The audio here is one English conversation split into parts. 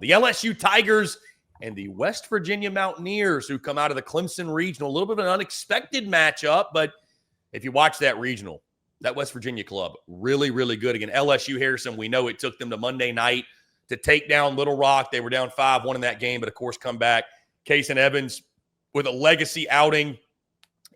The LSU Tigers and the West Virginia Mountaineers, who come out of the Clemson Regional. A little bit of an unexpected matchup, but if you watch that regional, that West Virginia club, really, really good. Again, LSU Harrison, we know it took them to Monday night to take down Little Rock. They were down 5-1 in that game, but of course come back. Case and Evans with a legacy outing.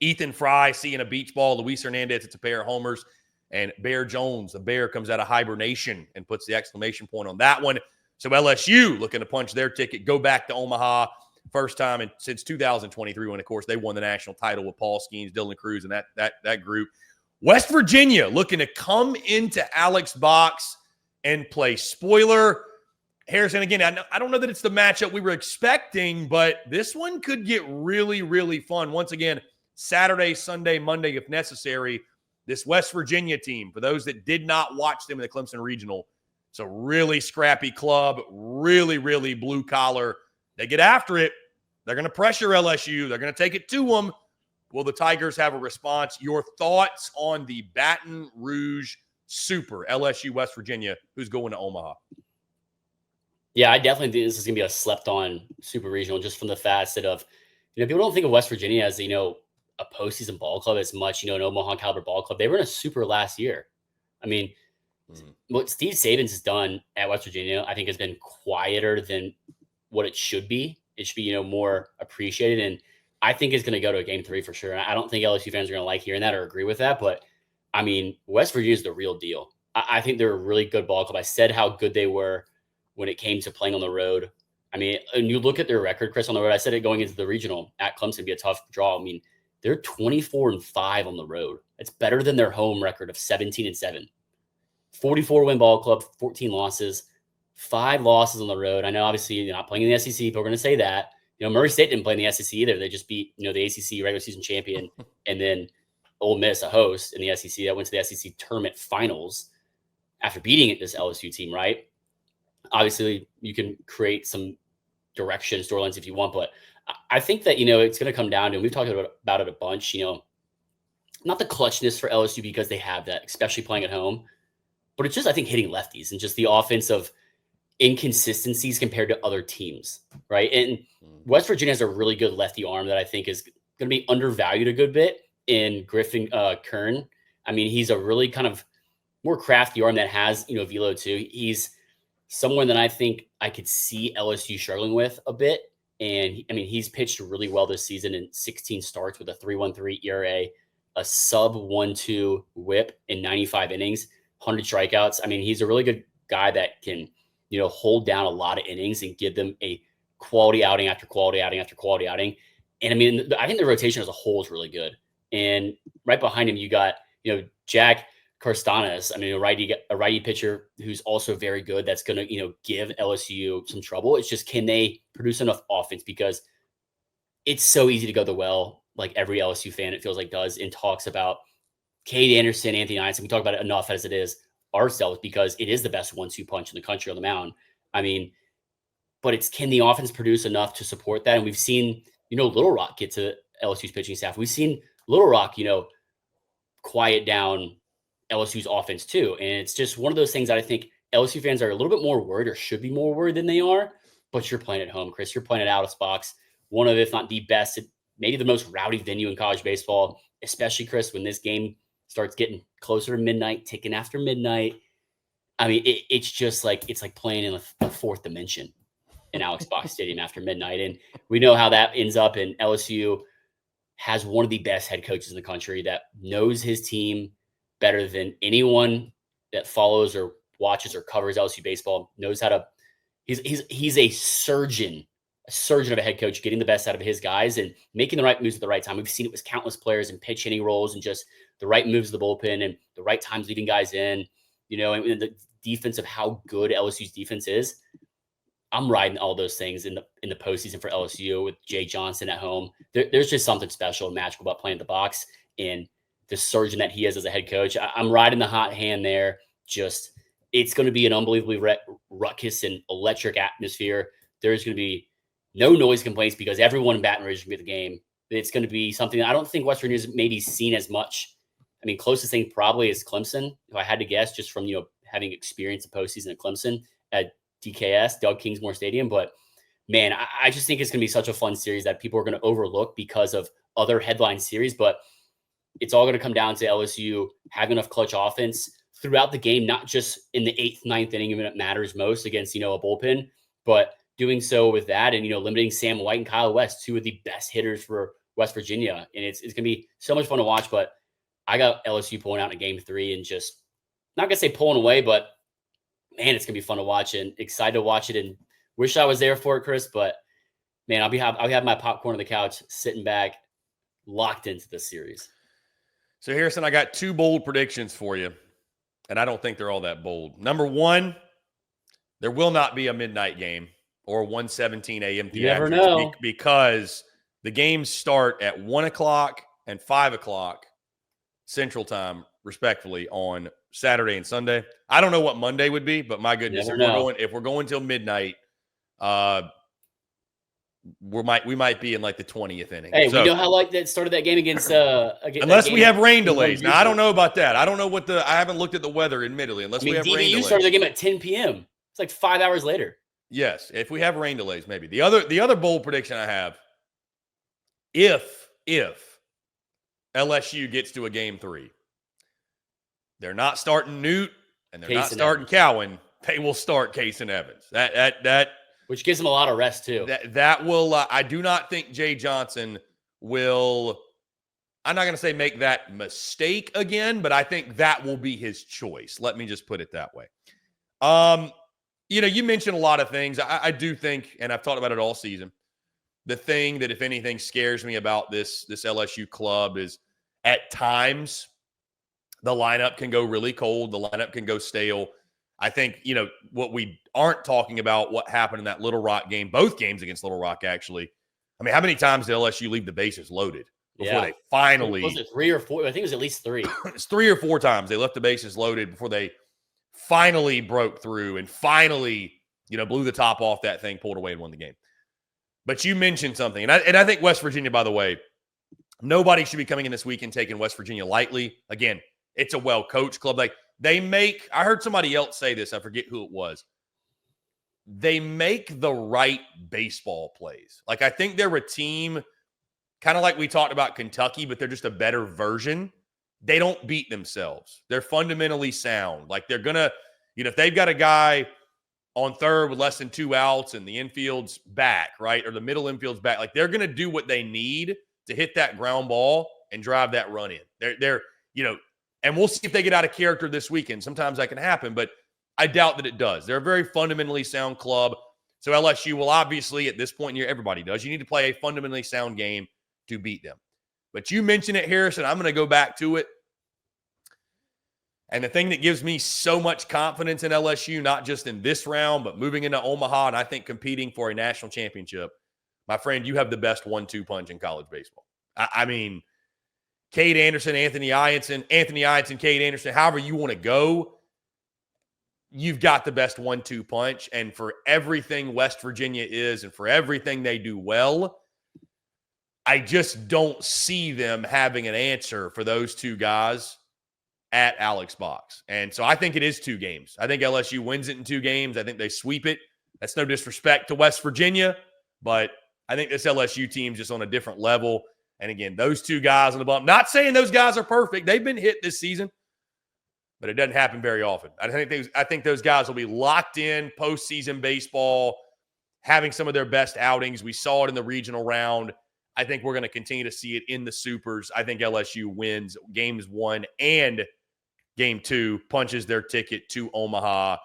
Ethan Fry seeing a beach ball. Luis Hernandez, it's a pair of homers. And Bear Jones, the Bear, comes out of hibernation and puts the exclamation point on that one. So LSU looking to punch their ticket, go back to Omaha. First time since 2023 when, of course, they won the national title with Paul Skeens, Dylan Cruz, and that group. West Virginia looking to come into Alex Box and play spoiler. Harrison, again, I don't know that it's the matchup we were expecting, but this one could get really, really fun. Once again, Saturday, Sunday, Monday, if necessary. This West Virginia team, for those that did not watch them in the Clemson Regional, it's a really scrappy club, really, really blue collar. They get after it. They're going to pressure LSU. They're going to take it to them. Will the Tigers have a response? Your thoughts on the Baton Rouge Super, LSU, West Virginia, who's going to Omaha? Yeah, I definitely think this is going to be a slept-on Super Regional just from the facet of, people don't think of West Virginia as, a postseason ball club as much, an Omaha caliber ball club. They were in a Super last year. I mean, what Steve Saban's has done at West Virginia, I think, has been quieter than what it should be. It should be, more appreciated. And I think it's going to go to a game 3 for sure. And I don't think LSU fans are going to like hearing that or agree with that. But, West Virginia is the real deal. I think they're a really good ball club. I said how good they were when it came to playing on the road. And you look at their record, Chris, on the road. I said it going into the regional at Clemson be a tough draw. They're 24-5 on the road. It's better than their home record of 17-7. 44-win ball club, 14 losses, 5 losses on the road. I know, obviously, you're not playing in the SEC, but we're going to say that. Murray State didn't play in the SEC either. They just beat, the ACC regular season champion, and then Ole Miss, a host in the SEC, that went to the SEC tournament finals after beating this LSU team, right? Obviously, you can create some direction storylines if you want, but I think that, it's going to come down to, and we've talked about it a bunch, not the clutchness for LSU because they have that, especially playing at home, but it's just, I think, hitting lefties and just the offensive inconsistencies compared to other teams, right? And West Virginia has a really good lefty arm that I think is going to be undervalued a good bit in Griffin Kern. He's a really kind of more crafty arm that has, velo too. He's someone that I think I could see LSU struggling with a bit. And he's pitched really well this season in 16 starts with a 3.13 ERA, a sub 1.2 whip in 95 innings, 100 strikeouts. He's a really good guy that can, hold down a lot of innings and give them a quality outing after quality outing after quality outing. And I think the rotation as a whole is really good. And right behind him, you got, Jack Carstanas, a righty pitcher who's also very good. That's going to, give LSU some trouble. It's just, can they produce enough offense? Because it's so easy to go the well, like every LSU fan, it feels like, does, and talks about Cade Anderson, Anthony Einstein. We talk about it enough as it is ourselves because it is the best 1-2 punch in the country on the mound. But it's, can the offense produce enough to support that? And we've seen, Little Rock get to LSU's pitching staff. We've seen Little Rock, quiet down LSU's offense too. And it's just one of those things that I think LSU fans are a little bit more worried or should be more worried than they are, but you're playing at home, Chris. You're playing at Alex Box, one of, if not the best, maybe the most rowdy venue in college baseball, especially, Chris, when this game starts getting closer to midnight, ticking after midnight. It's just like, it's like playing in the fourth dimension in Alex Box Stadium after midnight. And we know how that ends up. And LSU has one of the best head coaches in the country that knows his team better than anyone that follows or watches or covers LSU baseball, knows how to, he's a surgeon of a head coach, getting the best out of his guys and making the right moves at the right time. We've seen it with countless players in pitch hitting roles and just the right moves of the bullpen and the right times leading guys in, and the defense of how good LSU's defense is. I'm riding all those things in the postseason for LSU with Jay Johnson at home. There's just something special and magical about playing the box and the surgeon that he is as a head coach. I'm riding the hot hand there. Just, it's going to be an unbelievably ruckus and electric atmosphere. There's going to be no noise complaints because everyone in Baton Rouge is going to be at the game. It's going to be something that I don't think West Virginia is maybe seen as much. Closest thing probably is Clemson, if I had to guess, just from, having experienced the postseason at Clemson. DKS, Doug Kingsmore Stadium. But man, I just think it's going to be such a fun series that people are going to overlook because of other headline series. But it's all going to come down to LSU having enough clutch offense throughout the game, not just in the 8th, 9th inning when it matters most against, a bullpen, but doing so with that and, limiting Sam White and Kyle West, 2 of the best hitters for West Virginia. And it's going to be so much fun to watch. But I got LSU pulling out in game 3 and just not going to say pulling away, but man, it's going to be fun to watch and excited to watch it and wish I was there for it, Chris. But man, I'll have my popcorn on the couch, sitting back, locked into this series. So, Harrison, I got 2 bold predictions for you, and I don't think they're all that bold. Number 1, there will not be a midnight game or 1:17 a.m. You never know. Because the games start at 1 o'clock and 5 o'clock Central Time, respectively, on Saturday and Sunday. I don't know what Monday would be, but my goodness, if we're going till midnight, we might be in like the 20th inning. Hey, we know how that started that game against unless we have rain delays. Now I don't know about that. I don't know I haven't looked at the weather, admittedly, unless we have rain delays. DBU started the game at 10 p.m. It's like 5 hours later. Yes, if we have rain delays, maybe. The other bold prediction I have, if LSU gets to a game 3, they're not starting Newt and they're not starting Cowan. They will start Case and Evans. That which gives them a lot of rest too. That will. I do not think Jay Johnson will. I'm not going to say make that mistake again, but I think that will be his choice. Let me just put it that way. You mentioned a lot of things. I do think, and I've talked about it all season, the thing that, if anything, scares me about this LSU club is at times the lineup can go really cold. The lineup can go stale. I think, what we aren't talking about, what happened in that Little Rock game, both games against Little Rock, actually. I mean, how many times did LSU leave the bases loaded before they finally – Was it 3 or 4? I think it was at least 3. It's 3 or 4 times they left the bases loaded before they finally broke through and finally, blew the top off that thing, pulled away and won the game. But you mentioned something, and I think West Virginia, by the way, nobody should be coming in this week and taking West Virginia lightly. Again, it's a well-coached club. Like, I heard somebody else say this, I forget who it was. They make the right baseball plays. Like, I think they're a team, kind of like we talked about Kentucky, but they're just a better version. They don't beat themselves. They're fundamentally sound. Like, they're going to, if they've got a guy on third with less than 2 outs and the infield's back, right, or the middle infield's back, like, they're going to do what they need to hit that ground ball and drive that run in. They're and we'll see if they get out of character this weekend. Sometimes that can happen, but I doubt that it does. They're a very fundamentally sound club. So LSU will obviously, at this point in the year, everybody does. You need to play a fundamentally sound game to beat them. But you mentioned it, Harrison. I'm going to go back to it. And the thing that gives me so much confidence in LSU, not just in this round, but moving into Omaha and I think competing for a national championship, my friend, you have the best 1-2 punch in college baseball. I mean, Cade Anderson, Anthony Ianson, Cade Anderson, however you want to go, you've got the best 1-2 punch. And for everything West Virginia is and for everything they do well, I just don't see them having an answer for those 2 guys at Alex Box. And so I think it is 2 games. I think LSU wins it in 2 games. I think they sweep it. That's no disrespect to West Virginia, but I think this LSU team's just on a different level. And again, those 2 guys on the bump, not saying those guys are perfect. They've been hit this season, but it doesn't happen very often. I think those guys will be locked in postseason baseball, having some of their best outings. We saw it in the regional round. I think we're going to continue to see it in the supers. I think LSU wins games 1 and game 2, punches their ticket to Omaha.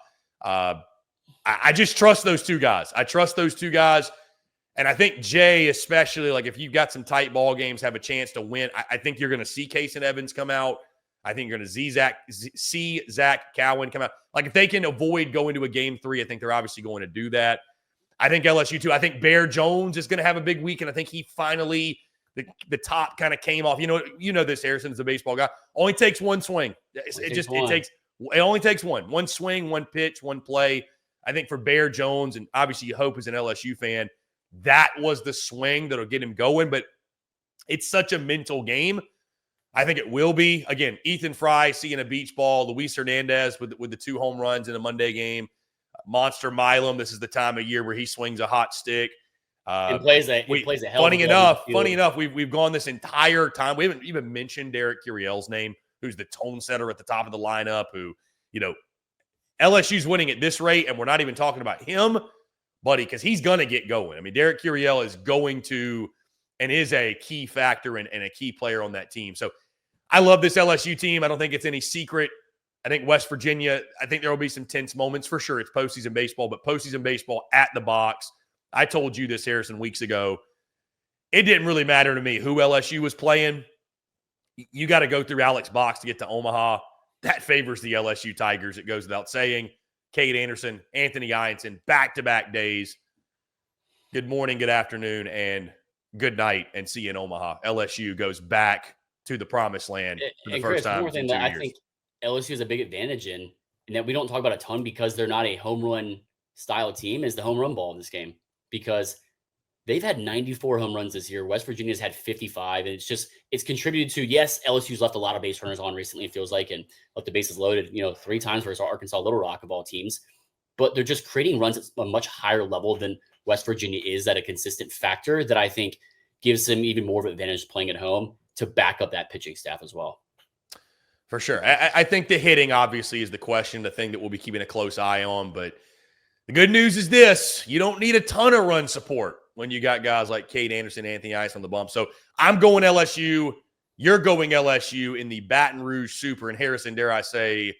I just trust those 2 guys. I trust those 2 guys. And I think Jay, especially, like if you've got some tight ball games, have a chance to win. I think you're going to see Case and Evans come out. I think you're going to see Zach Cowan come out. Like if they can avoid going to a game 3, I think they're obviously going to do that. I think LSU too. I think Bear Jones is going to have a big week, and I think he finally the top kind of came off. You know this. Harrison's a baseball guy. Only takes one swing. It only takes one swing, one pitch, one play. I think for Bear Jones, and obviously you hope as an LSU fan, that was the swing that'll get him going. But it's such a mental game. I think it will be. Again, Ethan Fry seeing a beach ball, Luis Hernandez with the 2 home runs in a Monday game. Monster Milam. This is the time of year where he swings a hot stick. He plays a hell funny of a enough, we've gone this entire time. We haven't even mentioned Derek Curiel's name, who's the tone setter at the top of the lineup, who, LSU's winning at this rate, and we're not even talking about him, buddy, because he's going to get going. I mean, Derek Curiel is going to and is a key factor and a key player on that team. So I love this LSU team. I don't think it's any secret. I think West Virginia, I think there will be some tense moments for sure. It's postseason baseball, but postseason baseball at the box. I told you this, Harrison, weeks ago. It didn't really matter to me who LSU was playing. You got to go through Alex Box to get to Omaha. That favors the LSU Tigers. It goes without saying. Cade Anderson, Anthony Ianson, back-to-back days. Good morning, good afternoon, and good night, and see you in Omaha. LSU goes back to the promised land for the first time in 2 years. I think LSU has a big advantage in, and that we don't talk about a ton because they're not a home run style team, is the home run ball in this game. Because they've had 94 home runs this year. West Virginia's had 55. And it's contributed to, yes, LSU's left a lot of base runners on recently, it feels like, and left the bases loaded, 3 times versus Arkansas Little Rock of all teams. But they're just creating runs at a much higher level than West Virginia is at a consistent factor that I think gives them even more of an advantage playing at home to back up that pitching staff as well. For sure. I think the hitting obviously is the question, the thing that we'll be keeping a close eye on. But the good news is this: you don't need a ton of run support when you got guys like Cade Anderson, Anthony Ice on the bump. So I'm going LSU. You're going LSU in the Baton Rouge Super. And Harrison, dare I say,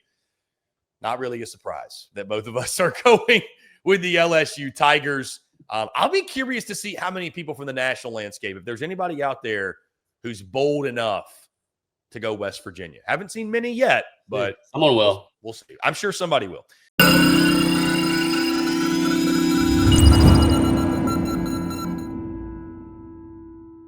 not really a surprise that both of us are going with the LSU Tigers. I'll be curious to see how many people from the national landscape, if there's anybody out there who's bold enough to go West Virginia. Haven't seen many yet, but someone will. We'll see. I'm sure somebody will.